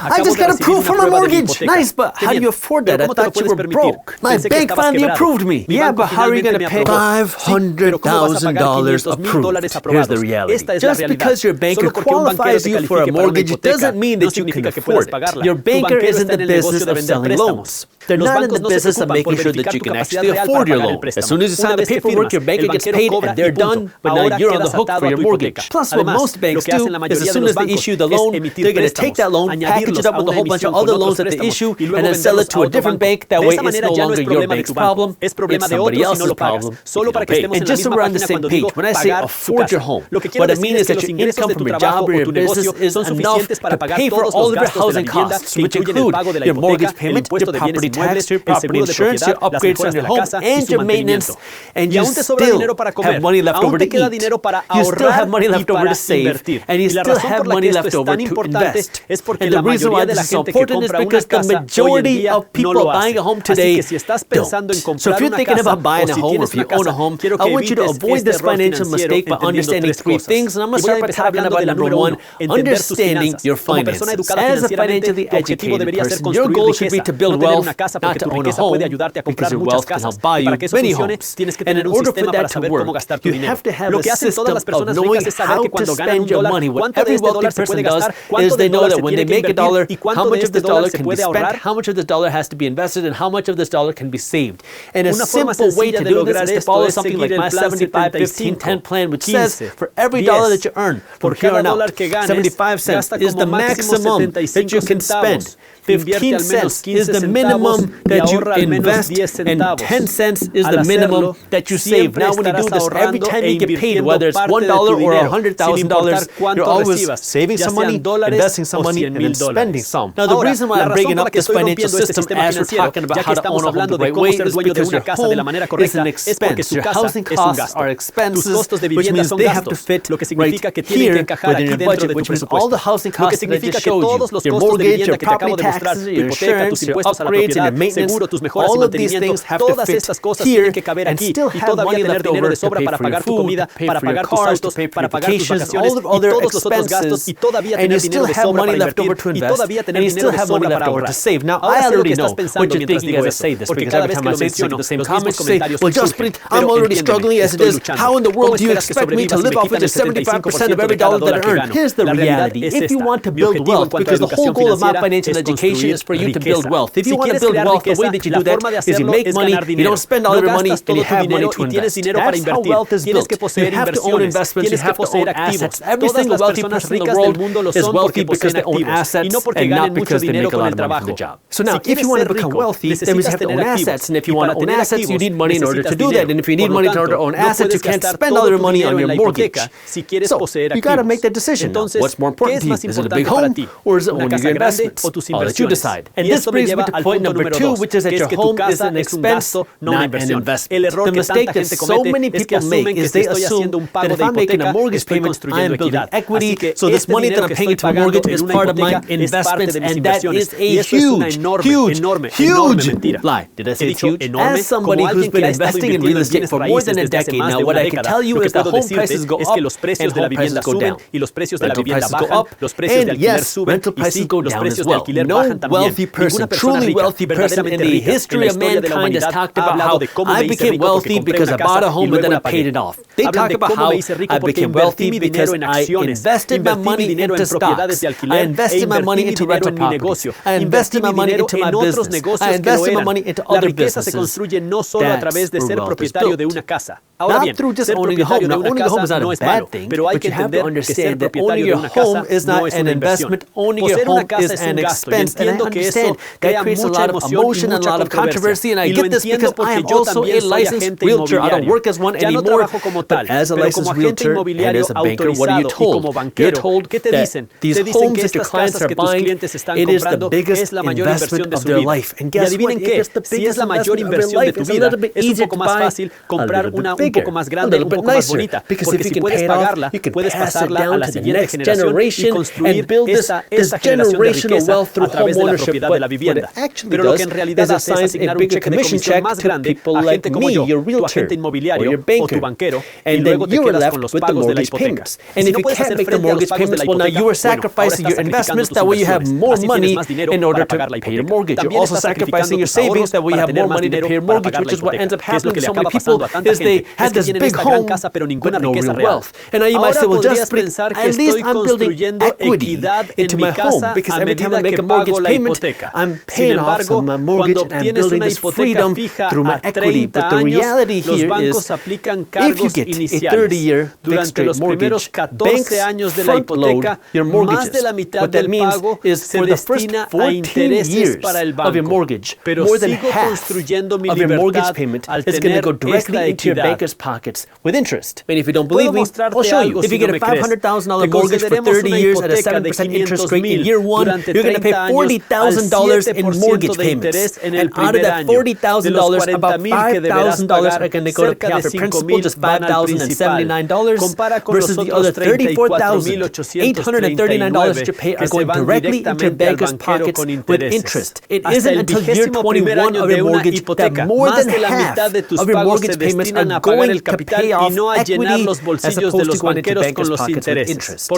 I just got approved for my mortgage. Nice, but how do you afford that? I thought you were broke. My bank finally approved me. Yeah, but how are you going to pay $500,000 approved? Here's the reality. Just because your banker qualifies you for a mortgage doesn't mean that you can afford it. Your banker isn't in the business of selling loans. They're not in the business of making sure that you can actually afford your loan. As soon as you sign the paperwork, your banker gets paid and they're done, but now you're on the hook for your mortgage. Plus, what most banks do is as soon as they issue the loan, they're going to take that loan, package it up with a whole bunch of other loans that they issue, and then sell it to a different bank. That way, it's no longer your bank's problem, it's somebody else's problem. And just so we're on the same page, when I say afford your home, what I mean is that your income from your job or your business is enough to pay for all of your housing costs, which include your mortgage payment, your property tax, your property insurance, your upgrades on your home, and your maintenance, and you still have money left over to eat. You still have money left over to save, and you still have money left over to invest. And the reason why this is so important is because the majority of people buying a home today don't. So if you're thinking about buying a home, or if you own a home, I want you to avoid this financial mistake by understanding three things. And I'm going to start by talking about number one, understanding your finances. As a financially educated person, your goal should be to build wealth, not to own a home, because your wealth can help buy you many homes. And in order for that to work, you have to have a system of knowing how to spend your money. What every wealthy person does is they know that when they make a dollar, how much of this dollar can be spent, how much of this dollar has to be invested, and how much of this dollar can be saved. And a simple way to do this is to follow something like my 75-15-10 plan, which says for every dollar that you earn from here on out, 75 cents is the maximum that you can spend. 15 cents is the minimum that you invest, and 10 cents is the minimum that you save. Now, when you do this, every time you get paid, whether it's $1 or $100,000, you're always saving some money, investing some money, and then spending some. Now, the reason why I'm bringing up this financial system as we're talking about how to own a home the right way is because your home is an expense. Your housing costs are expenses, which means they have to fit right here within your budget, which means all the housing costs that I just showed you, your mortgage, your property taxes, your insurance, your upgrades, and your maintenance, all of these things have to fit here and still have money left over to pay for your food, to pay for your cars, to pay for your vacations, all the other expenses, and you still have money left over to invest, and you still have money left over to save. Now, I already know what you're thinking as I say this, because every time I say this, I get the same comments. You say, well, Jaspreet, I'm already struggling as it is. How in the world do you expect me to live off of the 75% of every dollar that I earn? Here's the reality. If you want to build wealth, because the whole goal of my financial education is for you to build wealth. If you want to build wealth, the way that you do that is you make money, you don't spend all your money, and you have money to invest. That's how wealth is built. You have to own investments, you have to own assets. Every single wealthy person in the world is wealthy because they own assets and not because they make a lot of money from the job. So now, if you want to become wealthy, that means you have to own assets. And if you want to own assets, you need money in order to do that. And if you need money in order to own assets, you can't spend all your money on your mortgage. So you got to make that decision. Now, what's more important to you? Is it a big home or is it owning your investments? I'll let you decide. And this brings me to point number two, which is that your home is an expense, not an investment. The mistake that so many people make is they assume that if I'm making a mortgage payment, I am building equity, so this money that I'm paying into a mortgage is part of my investments, and that is a huge lie. Did I say it's huge? As somebody who's been investing in real estate for more than a decade now, what I can tell you is that home prices go up and home prices go down. Rental prices go up, and yes, rental prices go down as well. No wealthy person, truly wealthy person in the history of mankind has talked about how I became wealthy because I bought a home and then I paid it off. They talk about how I became wealthy because I invested my money into stocks. I invested my money into rental properties. I invested my money into my business. I invested my money into other businesses. That's where wealth is built. Not through just owning a home. Now, owning a home is not a bad thing, but you have to understand that owning your home is not an investment. Owning your home is an expense. And I understand that creates a lot of emotion and a lot of controversy. And I get this because I am also a licensed realtor. I don't work as one anymore, but as a licensed realtor and as a banker, what are you told? You're told that these homes that your clients are buying, it is the biggest investment of their life. And guess what? It is the biggest investment of their life. It's a little bit easier to buy a little bit bigger un poco más grande, un poco más bonita. Porque si puedes pagarla, puedes pasarla a la siguiente generación y construir esta generación de riqueza a través de la propiedad de la vivienda. Pero lo que en realidad hace es asignar un cheque de comisión más grande a gente como yo, tu agente inmobiliario o tu banquero, y luego te quedas con los pagos de la hipoteca. Y si no puedes hacer frente a los pagos de la hipoteca, bueno, ahora estás sacrificando tus inversiones. Así tienes más dinero para pagar la hipoteca. También estás sacrificando tus ahorros para tener más dinero para pagar la hipoteca. ¿Qué es lo que le acaba pasando a tanta gente? Es que tienen esta gran casa pero ninguna riqueza real. Ahora podrías pensar que estoy construyendo equidad en mi casa a medida que pago la hipoteca. Sin embargo, cuando obtienes una hipoteca fija a 30 años, los bancos aplican cargos iniciales. Durante los primeros 14 años de la hipoteca, más de la mitad del pago se destina a intereses para el banco. Pero sigo construyendo mi libertad al tener esta equidad. Puedo mostrarte algo si no me crees. Te concederemos una hipoteca de $500,000 durante 30 años al 7% de interés en el primer año. De los $40,000 que deberás pagar, cerca de $5,000 van al principal. Compara con los otros $34,839 que se van directamente al banquero con intereses. Hasta el 21º año de una hipoteca, más de la mitad de tus pagos se destinan a pagar el capital y no a llenar los bolsillos de los banqueros con los intereses.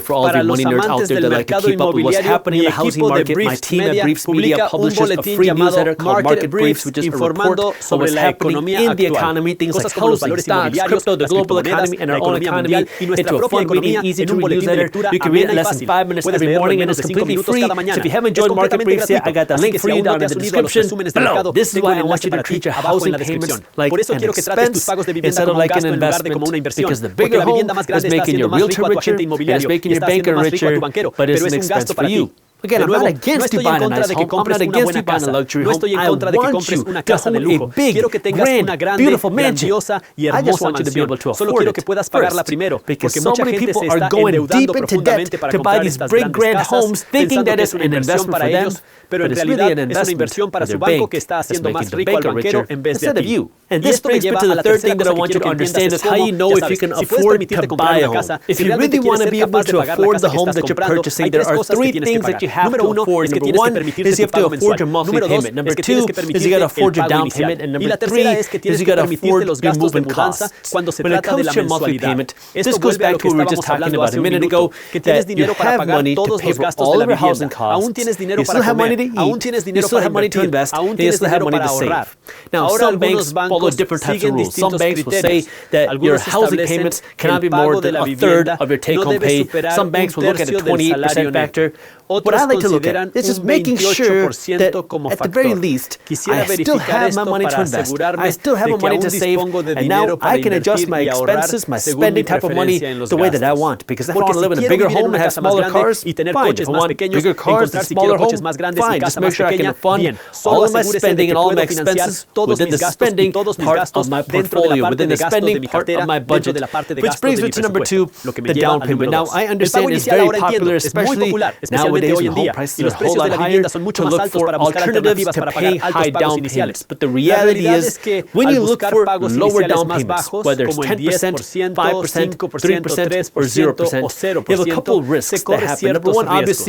Para los amantes del mercado inmobiliario, mi equipo de Briefs Media publica un boletín llamado Market Briefs, informando sobre la economía actual, cosas como los valores inmobiliarios, las criptomonedas, la economía mundial y nuestra propia economía en un boletín de lectura amena y fácil. Puedes leerlo en menos de 5 minutos cada mañana. Es completamente gratuito, así que si aún no te has unido a los resúmenes de mercado, tengo el enlace para ti abajo en la descripción. Por eso quiero que trates tus pagos de vivienda como un gasto en lugar de como una inversión, porque la vivienda más grande está haciendo más rico a tu agente inmobiliario, está haciendo más rico a tu banquero, pero es un gasto para ti. De nuevo, no estoy en contra de que compres una buena casa, no estoy en contra de que compres una casa de lujo. Quiero que tengas una grande, grandiosa y hermosa mansión. Solo quiero que puedas pagarla primero, porque mucha gente se está endeudando profundamente para comprar estas grandes casas, pensando que es una inversión para ellos, pero en realidad es una inversión para su banco que está haciendo más rico al banquero en vez de a ti. Y esto me lleva a la tercera cosa que quiero que entiendas es cómo, ya sabes, si puedes permitirte comprar una casa, si realmente quieres ser capaz de pagar la casa que estás comprando, hay tres cosas que tienes que pagar. Número uno es que tienes que permitirte tu pago mensual. Número dos es que tienes que permitirte el pago inicial. Y la tercera es que tienes que permitirte los gastos de mudanza cuando se trata de la mensualidad. Esto vuelve a lo que estábamos hablando hace un minuto, que tienes dinero para pagar todos los gastos de la vivienda. Aún tienes dinero para comer, aún tienes dinero para invertir, aún tienes dinero para ahorrar. Ahora algunos bancos siguen distintos criterios. Algunos establecen que el pago de la vivienda no debe superar un tercio del salario neto. Otros consideran un 28% como factor. Quisiera verificar esto para asegurarme de que aún dispongo de dinero para invertir y ahorrar según mi preferencia en los gastos. Porque si quiero vivir en una casa más grande y tener coches más pequeños, encontrar si quiero coches más grandes y casa más pequeña, bien, solo asegúrese de que puedo financiar todos mis gastos y todos mis gastos dentro de la parte de gastos de mi cartera, dentro de la parte de gastos de mi presupuesto. Lo que me lleva al número 2. El pago inicial ahora entiendo, es muy popular, especialmente hoy en día, y los precios de la vivienda son mucho más altos para buscar alternativas para pagar altos pagos iniciales. La realidad es que al buscar pagos iniciales más bajos, como el 10%, 5%, 3% o 0%, se corre ciertos riesgos.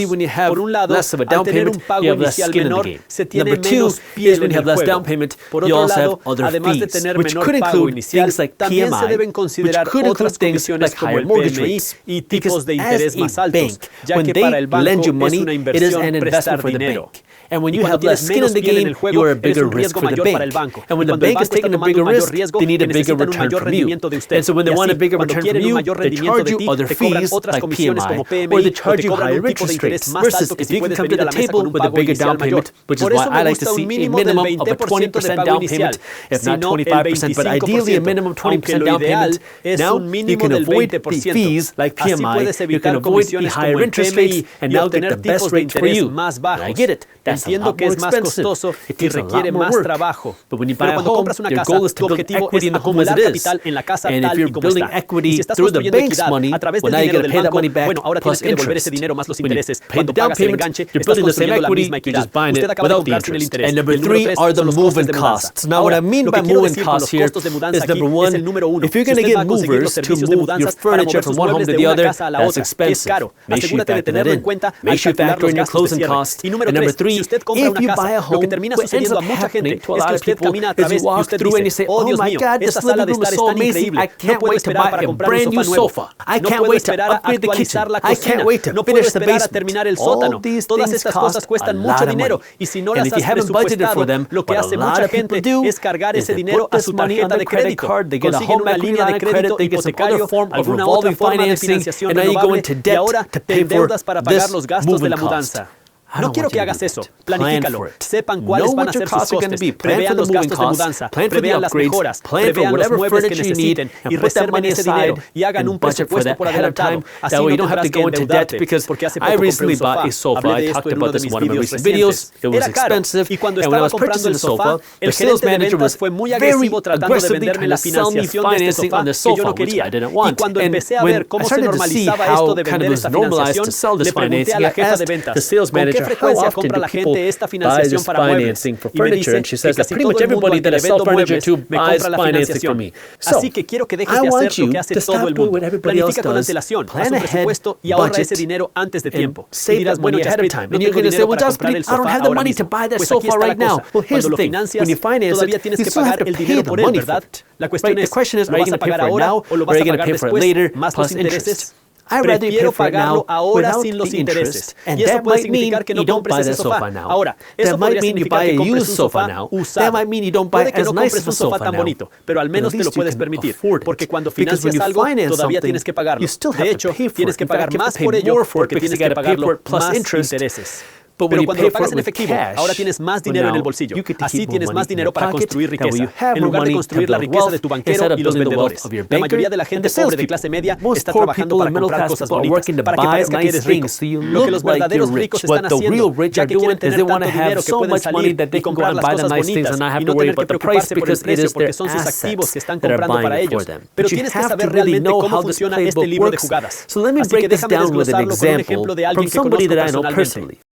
Por un lado, al tener un pago inicial menor, se tiene menos piel en el juego. Por otro lado, además de tener menor pago inicial, también se deben considerar otras condiciones como el PMI y tipos de interés más altos, ya que para el banco es una inversión prestar dinero. And when you have less skin in the game, you are a bigger risk for the bank. And when the bank is taking a bigger risk, they need a bigger return from you. And so when they want a bigger return from you, they charge you other fees like PMI, or they charge you higher interest rates. Versus if you can come to the table with a bigger down payment, which is why I like to see a minimum of a 20% down payment, if not 25%, but ideally a minimum 20% down payment. Now you can avoid the fees like PMI, you can avoid the higher interest rates, and now get the best rates for you. I get it. Entiendo que es más costoso y requiere más trabajo. Pero cuando compras una casa, tu objetivo es acumular capital en la casa tal y como está. Y si estás construyendo equidad a través del dinero del banco, bueno, ahora tienes que devolver ese dinero más los intereses. Cuando pagas el enganche, estás construyendo la misma equidad. Usted acaba de comprar sin el interés. And number 3 are the moving costs. Now, what I mean by moving costs here is number 1, if you're going to get movers to move your furniture from one home to the other, that's expensive. Make sure you factor that in. Make sure you factor in your closing costs. And number 3, if you buy a home, what ends up happening to a lot of people is you walk through and you say, oh my God, this living room is so amazing. I can't wait to buy a brand new sofa. I can't wait to upgrade the kitchen. I can't wait to finish the basement. All these things cost a lot of money. And if you haven't budgeted for them, lo que what hace a lot mucha of people gente do es cargar is ese they dinero put a this su money on tarjeta their de credit crédito. card, they get a Consiguen home una equity línea line de of credit, crédito they get some other hipotecario, form of alguna otra revolving forma de financing, financiación and now you go renovable into y debt ahora to te pay for endeudas para pagar this los gastos de moving la cost. mudanza. I No don't quiero want que you to hagas do eso. that. Plan Planifícalo. for it. Sepan cuáles Know van a what your ser sus costs are going to costes. be. Plan for Prevean the los moving gastos de costs. mudanza. Plan for the Prevean las upgrades. mejoras. Plan for Prevean los whatever muebles que furniture you need necesiten and y put that reserven money ese aside dinero y hagan un and budget for presupuesto that por ahead of adelantado. time. Así That way you no don't have tendrás to que go into debt endeudarte because porque hace I poco compré un recently bought a sofa. Hablé I de talked esto en about uno de this in mis one of my vídeos recent videos. recientes. It was Era caro expensive. y cuando And when I estaba was comprando purchasing el the sofa, sofá, the el sales gerente de manager ventas was fue muy very agresivo tratando de aggressively venderme trying la to sell me financiación de este financing sofá on the que yo sofa, no which quería. I didn't Y want. cuando And empecé a when ver I cómo se started to see normalizaba how esto de kind of vender was esta normalized financiación, to sell this le pregunté financing, a la I jefa de asked ventas, the sales ¿con qué manager, how frecuencia often compra do la people gente esta buy financiación this para muebles? financing for Y me furniture? dice And she que says that casi pretty todo much el mundo everybody al que that le I sell vendo furniture muebles to me buys compra la financing from financiación. me. So, Así que quiero que dejes I de hacer want lo you que hace to todo stop el doing mundo. what everybody else Planifica con does. antelación, haz Plan un ahead, presupuesto y ahorra budget, ese dinero antes de and tiempo. Y save dirás, that bueno, money ahead of Jaspreet, time. no And you're tengo going to say, dinero well, para comprar Jaspreet, el I don't sofá have the ahora money to mismo. buy that Pues aquí sofa está la right now. cosa. Well, here's Cuando the lo thing. financias, When you finance todavía it, tienes you que still have pagar to el pay dinero the por él, money for ¿verdad? it. La cuestión Right? The es, question is, ¿lo are you vas a going to pay pagar for it ahora now, o lo or vas are a you going to pagar pay for it después later más plus los intereses? interest? I'd rather you pay Prefiero for it now pagarlo ahora without sin los the intereses. interest, and Y eso that puede might mean significar que no you don't compres buy ese that sofá. sofa now. Ahora, eso That might podría mean you significar buy que a compres used un sofa sofá now. usado. That might mean you don't buy Puede que as no nice compres of a un sofá sofa tan now. bonito, pero al But menos at te lo least you puedes can permitir. afford it. Porque cuando Because when financias you algo, finance todavía something, tienes que pagarlo. you still De have to hecho, pay for tienes it. que In fact, pagar you have más to pay por ello more for it porque because tienes you que got to pay pagarlo for it plus más interest. intereses. But when Pero you cuando pay lo for pagas it en with efectivo, cash, ahora tienes más well, dinero en el now bolsillo. you get to Así keep more tienes money más in your dinero para pocket. construir That way riqueza, you have en more lugar de money to construir la build riqueza de wealth tu instead banquero of y los building the wealth vendedores. of your La banker mayoría de la and gente the sales pobre de people. clase media Most está poor trabajando people para and middle comprar class cosas people are bonitas, working to para que buy parezca que nice eres rico. things so you Lo que look los like you're verdaderos rich. ricos están What the real haciendo, rich ya are que doing quieren is they tener want tanto to have dinero que so pueden much money salir that y they can go comprar and las buy the cosas nice things bonitas and not y have to no worry tener que about the price preocuparse por el because it precio is porque their son sus activos que assets están that are comprando para buying for ellos. them. Pero But you tienes que have to saber really realmente know cómo how this funciona este playbook libro de works. jugadas. So let me Así que break this déjame down with an desglosarlo con un example ejemplo de alguien from que somebody conozco that I know personalmente. personally.